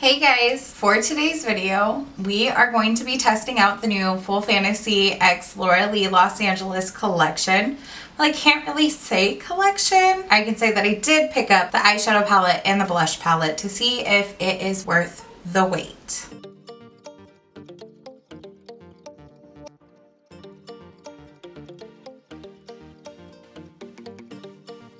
Hey guys, for today's video, we are going to be testing out the new Full Fantasy x Laura Lee Los Angeles collection. Well, I can't really say collection. I can say that I did pick up the eyeshadow palette and the blush palette to see if it is worth the wait.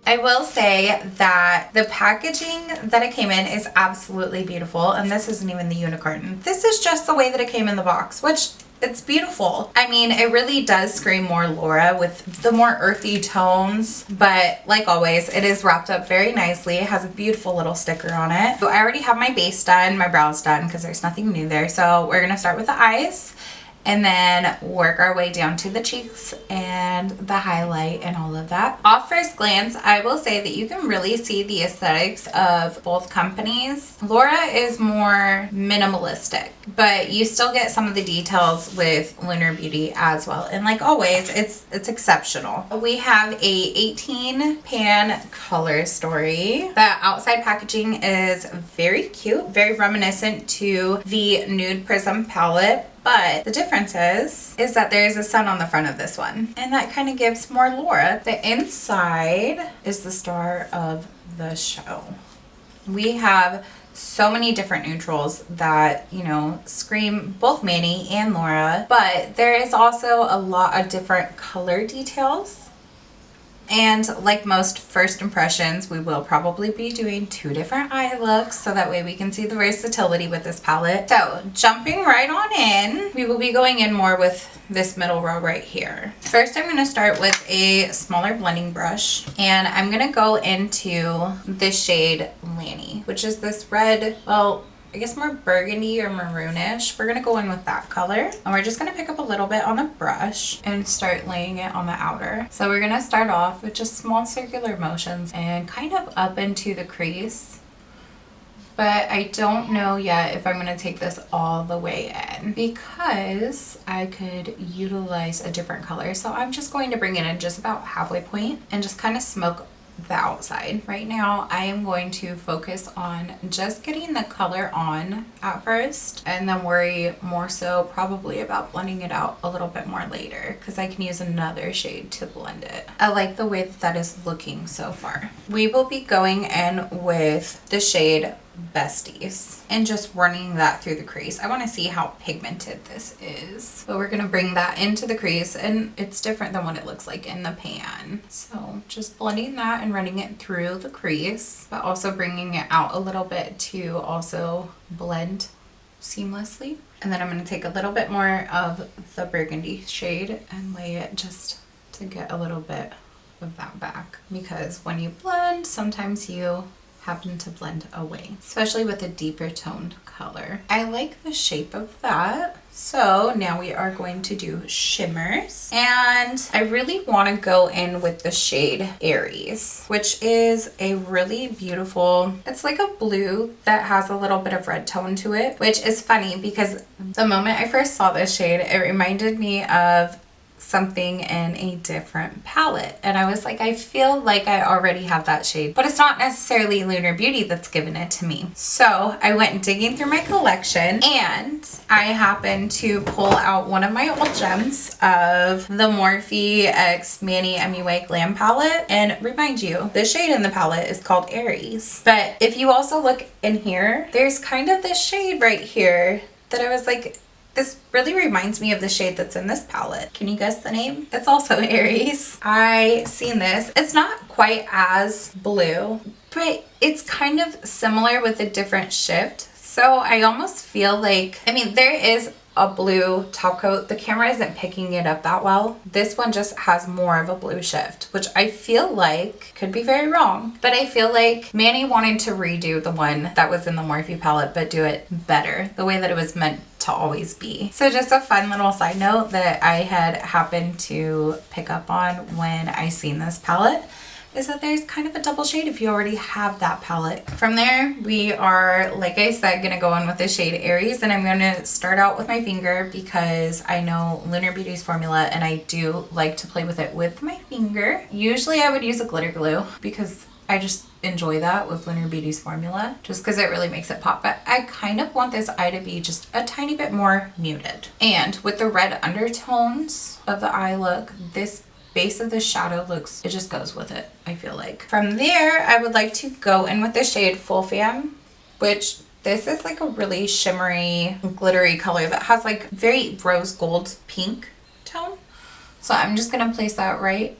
I will say that the packaging that it came in is absolutely beautiful, and this isn't even the unicorn. This is just the way that it came in the box, which it's beautiful. I mean, it really does scream more Laura with the more earthy tones, but like always, it is wrapped up very nicely. It has a beautiful little sticker on it. So I already have my base done, my brows done, because there's nothing new there. So we're gonna start with the eyes and then work our way down to the cheeks and the highlight and all of that. Off first glance, I will say that you can really see the aesthetics of both companies. Laura is more minimalistic, but you still get some of the details with Lunar Beauty as well. And like always, it's exceptional. We have a 18 pan color story. The outside packaging is very cute, very reminiscent to the Nude Prism palette. But the difference is that there is a sun on the front of this one, and that kind of gives more Laura. The inside is the star of the show. We have so many different neutrals that, you know, scream both Manny and Laura, but there is also a lot of different color details. And like most first impressions, we will probably be doing two different eye looks so that way we can see the versatility with this palette. So jumping right on in, we will be going in more with this middle row right here. First, I'm going to start with a smaller blending brush, and I'm going to go into the shade Lanny, which is this red, well, I guess more burgundy or maroonish. We're gonna go in with that color, and we're just gonna pick up a little bit on the brush and start laying it on the outer. So we're gonna start off with just small circular motions and kind of up into the crease. But I don't know yet if I'm gonna take this all the way in because I could utilize a different color. So I'm just going to bring it in just about halfway point and just kind of smoke the outside. Right now I am going to focus on just getting the color on at first and then worry more so probably about blending it out a little bit more later because I can use another shade to blend it. I like the way that is looking so far. We will be going in with the shade Besties and just running that through the crease. I want to see how pigmented this is, but we're going to bring that into the crease, and it's different than what it looks like in the pan. So just blending that and running it through the crease, but also bringing it out a little bit to also blend seamlessly. And then I'm going to take a little bit more of the burgundy shade and lay it just to get a little bit of that back, because when you blend, sometimes you happen to blend away, especially with a deeper toned color. I like the shape of that. So now we are going to do shimmers, and I really want to go in with the shade Aries, which is a really beautiful, it's like a blue that has a little bit of red tone to it, which is funny because the moment I first saw this shade, it reminded me of something in a different palette, and I was like, I feel like I already have that shade, but it's not necessarily Lunar Beauty that's given it to me. So I went digging through my collection, and I happened to pull out one of my old gems of the Morphe x Manny MUA Glam palette, and remind you, the shade in the palette is called Aries. But if you also look in here, there's kind of this shade right here that I was like, this really reminds me of the shade that's in this palette. Can you guess the name? It's also Aries. I seen this. It's not quite as blue, but it's kind of similar with a different shift. So I almost feel like, I mean, there is a blue top coat. The camera isn't picking it up that well. This one just has more of a blue shift, which I feel like, could be very wrong, but I feel like Manny wanted to redo the one that was in the Morphe palette, but do it better, the way that it was meant to always be. So just a fun little side note that I had happened to pick up on when I seen this palette is that there's kind of a double shade if you already have that palette. From there, we are, like I said, gonna go in with the shade Aries, and I'm gonna start out with my finger because I know Lunar Beauty's formula and I do like to play with it with my finger. Usually I would use a glitter glue because I just enjoy that with Lunar Beauty's formula just because it really makes it pop. But I kind of want this eye to be just a tiny bit more muted. And with the red undertones of the eye look, this base of the shadow looks, it just goes with it, I feel like. From there, I would like to go in with the shade Full Fam, which this is like a really shimmery, glittery color that has like very rose gold pink tone. So I'm just gonna place that right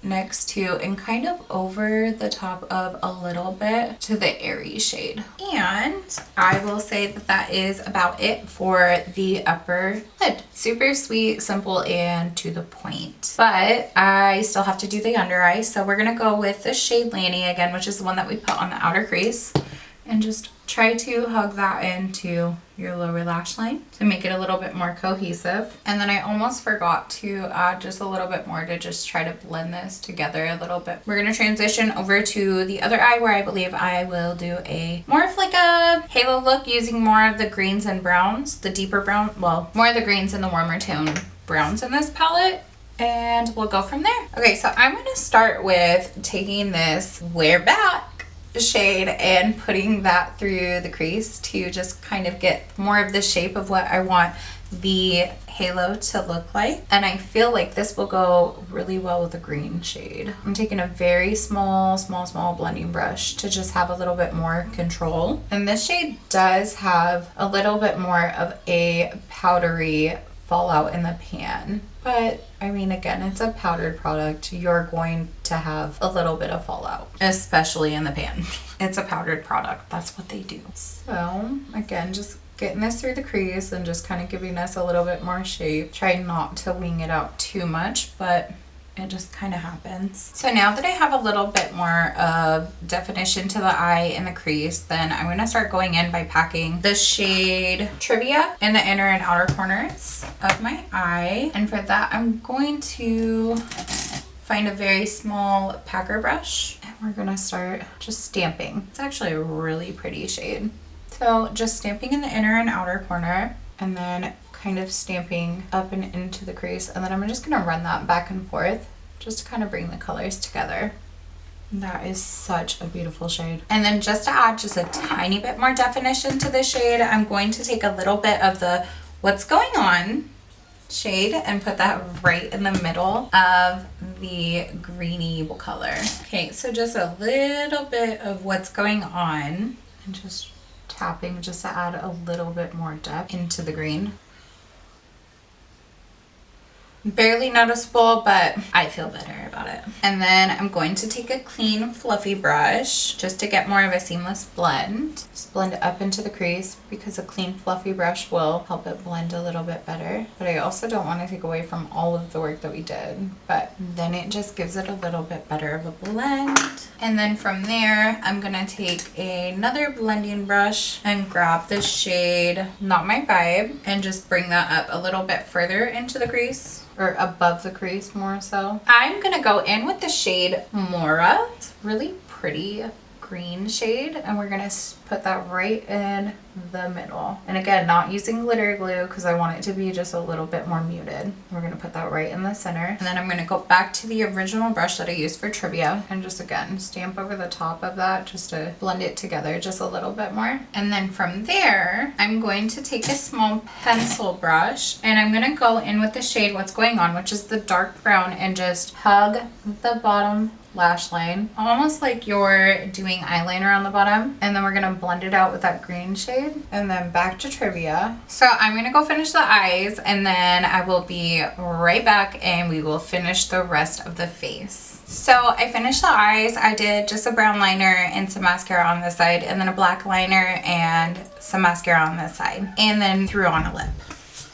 next to and kind of over the top of a little bit to the airy shade. And I will say that that is about it for the upper lid. Super sweet, simple, and to the point. But I still have to do the under eye, so we're gonna go with the shade Lanny again, which is the one that we put on the outer crease, and just try to hug that into your lower lash line to make it a little bit more cohesive. And then I almost forgot to add just a little bit more to just try to blend this together a little bit. We're gonna transition over to the other eye where I believe I will do a more of like a halo look using more of the greens and browns, the deeper brown, well, more of the greens and the warmer tone browns in this palette. And we'll go from there. Okay, so I'm gonna start with taking this Wear Back shade and putting that through the crease to just kind of get more of the shape of what I want the halo to look like. And I feel like this will go really well with the green shade. I'm taking a very small blending brush to just have a little bit more control. And this shade does have a little bit more of a powdery fallout in the pan. But I mean, again, it's a powdered product. You're going to have a little bit of fallout, especially in the pan. It's a powdered product. That's what they do. So again, just getting this through the crease and just kind of giving us a little bit more shape. Try not to wing it out too much, but it just kind of happens. So now that I have a little bit more of definition to the eye and the crease, then I'm going to start going in by packing the shade Trivia in the inner and outer corners of my eye. And for that, I'm going to find a very small packer brush and we're going to start just stamping. It's actually a really pretty shade. So just stamping in the inner and outer corner and then kind of stamping up and into the crease, and then I'm just gonna run that back and forth just to kind of bring the colors together. That is such a beautiful shade. And then just to add just a tiny bit more definition to the shade, I'm going to take a little bit of the What's Going On shade and put that right in the middle of the greeny color. Okay, so just a little bit of What's Going On and just tapping just to add a little bit more depth into the green. Barely noticeable, but I feel better about it. And then I'm going to take a clean fluffy brush just to get more of a seamless blend. Just blend it up into the crease because a clean fluffy brush will help it blend a little bit better. But I also don't want to take away from all of the work that we did, but then it just gives it a little bit better of a blend. And then from there, I'm gonna take another blending brush and grab the shade Not My Vibe and just bring that up a little bit further into the crease. Or above the crease more so. I'm gonna go in with the shade Mora. It's really pretty green shade and we're gonna put that right in the middle. And again, not using glitter glue because I want it to be just a little bit more muted. We're gonna put that right in the center. And then I'm gonna go back to the original brush that I used for Trivia and just again stamp over the top of that just to blend it together just a little bit more. And then from there, I'm going to take a small pencil brush and I'm gonna go in with the shade What's Going On, which is the dark brown, and just hug the bottom lash line, almost like you're doing eyeliner on the bottom. And then we're gonna blend it out with that green shade and then back to Trivia. So I'm gonna go finish the eyes and then I will be right back and we will finish the rest of the face. So I finished the eyes. I did just a brown liner and some mascara on this side and then a black liner and some mascara on this side and then threw on a lip.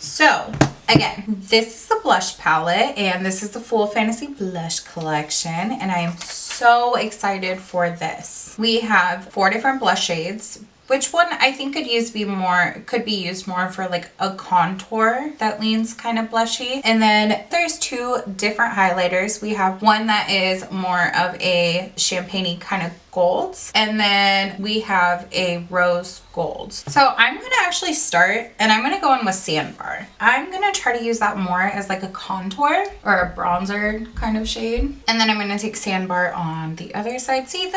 So again, this is the blush palette and this is the Full Fantasy Blush collection and I am so excited for this. We have 4 different blush shades, which one I think could be used more for like a contour that leans kind of blushy. And then there's two different highlighters. We have one that is more of a champagne-y kind of golds, and then we have a rose gold. So I'm gonna actually start, and I'm gonna go in with Sandbar. I'm gonna try to use that more as like a contour or a bronzer kind of shade. And then I'm gonna take Sandbar on the other side. See,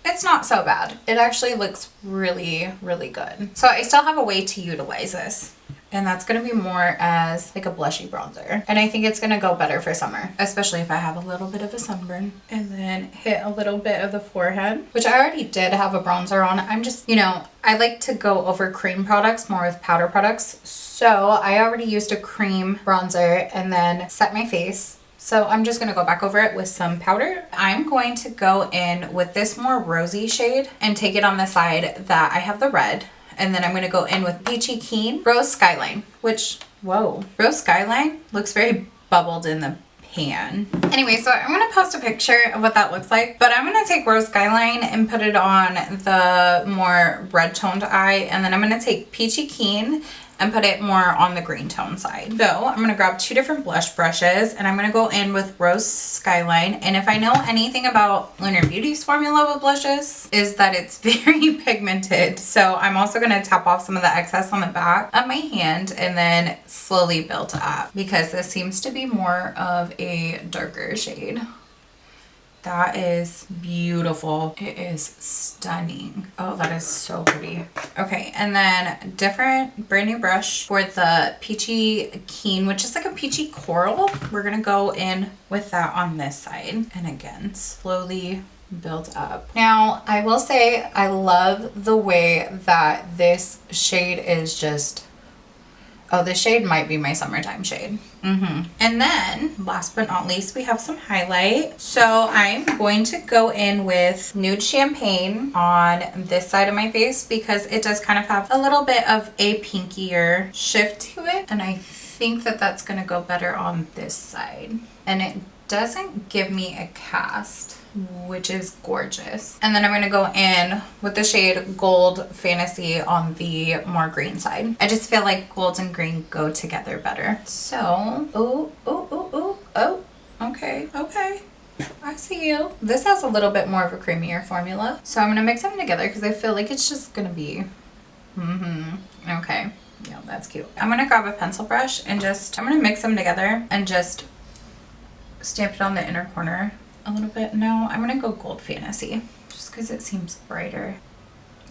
it's not so bad. It actually looks really, really good. So I still have a way to utilize this. And that's going to be more as like a blushy bronzer. And I think it's going to go better for summer, especially if I have a little bit of a sunburn. And then hit a little bit of the forehead, which I already did have a bronzer on. I'm just, you know, I like to go over cream products more with powder products. So I already used a cream bronzer and then set my face. So I'm just going to go back over it with some powder. I'm going to go in with this more rosy shade and take it on the side that I have the red. And then I'm going to go in with Peachy Keen Rose Skyline, which, whoa, Rose Skyline looks very bubbled in the pan. Anyway, so I'm going to post a picture of what that looks like, but I'm going to take Rose Skyline and put it on the more red toned eye. And then I'm going to take Peachy Keen and put it more on the green tone side. So I'm going to grab two different blush brushes and I'm going to go in with Rose Skyline. And if I know anything about Lunar Beauty's formula with blushes, is that it's very pigmented. So I'm also going to tap off some of the excess on the back of my hand and then slowly build up, because this seems to be more of a darker shade. That is beautiful. It is stunning. Oh, that is so pretty. Okay, and then different brand new brush for the Peachy Keen, which is like a peachy coral. We're gonna go in with that on this side. And again, slowly build up. Now, I will say I love the way that this shade is just, oh, this shade might be my summertime shade. And then last but not least, we have some highlight. So I'm going to go in with Nude Champagne on this side of my face because it does kind of have a little bit of a pinkier shift to it. And I think that that's going to go better on this side. And it doesn't give me a cast, which is gorgeous. And then I'm going to go in with the shade Gold Fantasy on the more green side. I just feel like gold and green go together better. So, okay. I see you. This has a little bit more of a creamier formula. So I'm going to mix them together because I feel like it's just going to be, okay. Yeah, that's cute. I'm going to grab a pencil brush and I'm going to mix them together and just stamp it on the inner corner a little bit. No, I'm gonna go Gold Fantasy just because it seems brighter,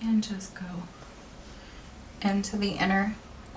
and just go into the inner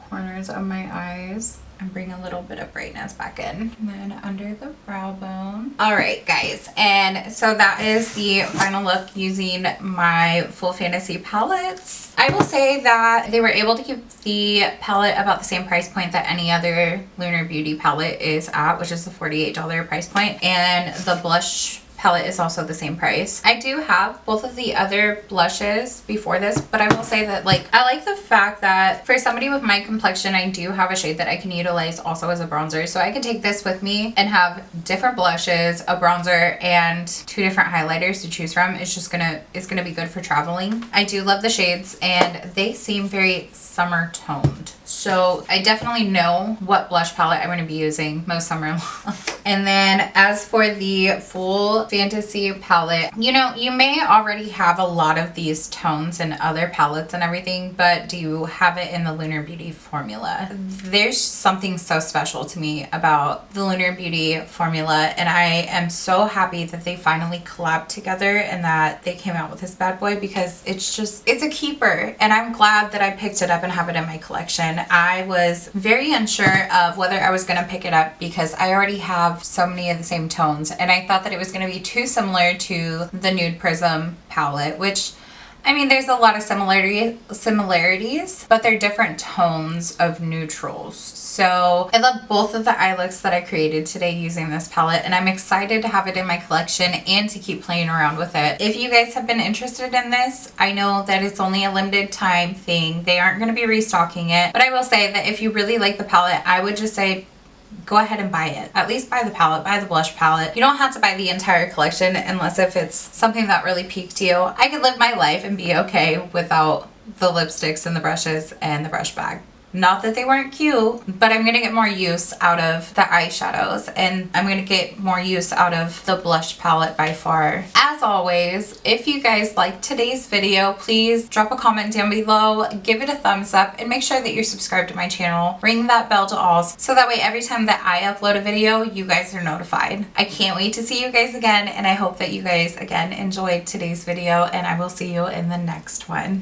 corners of my eyes and bring a little bit of brightness back in. And then under the brow bone. All right, guys, and so that is the final look using my Full Fantasy palettes. I will say that they were able to keep the palette about the same price point that any other Lunar Beauty palette is at, which is the $48 price point, and the blush palette is also the same price. I do have both of the other blushes before this, but I will say that I like the fact that for somebody with my complexion, I do have a shade that I can utilize also as a bronzer. So I can take this with me and have different blushes, a bronzer, and two different highlighters to choose from. It's gonna be good for traveling. I do love the shades and they seem very summer toned. So I definitely know what blush palette I'm going to be using most summer long. And then as for the Full Fantasy palette, you know, you may already have a lot of these tones in other palettes and everything, but do you have it in the Lunar Beauty formula? There's something so special to me about the Lunar Beauty formula, and I am so happy that they finally collabed together and that they came out with this bad boy, because it's a keeper, and I'm glad that I picked it up and have it in my collection. I was very unsure of whether I was going to pick it up because I already have so many of the same tones, and I thought that it was going to be too similar to the Nude Prism palette, which, I mean, there's a lot of similarities, but they're different tones of neutrals. So I love both of the eye looks that I created today using this palette, and I'm excited to have it in my collection and to keep playing around with it. If you guys have been interested in this, I know that it's only a limited time thing. They aren't going to be restocking it, but I will say that if you really like the palette, I would just say go ahead and buy it. At least buy the palette, buy the blush palette. You don't have to buy the entire collection unless if it's something that really piqued you. I could live my life and be okay without the lipsticks and the brushes and the brush bag. Not that they weren't cute, but I'm gonna get more use out of the eyeshadows, and I'm gonna get more use out of the blush palette by far. As always, if you guys liked today's video, please drop a comment down below, give it a thumbs up, and make sure that you're subscribed to my channel. Ring that bell to all, so that way every time that I upload a video, you guys are notified. I can't wait to see you guys again, and I hope that you guys again enjoyed today's video, and I will see you in the next one.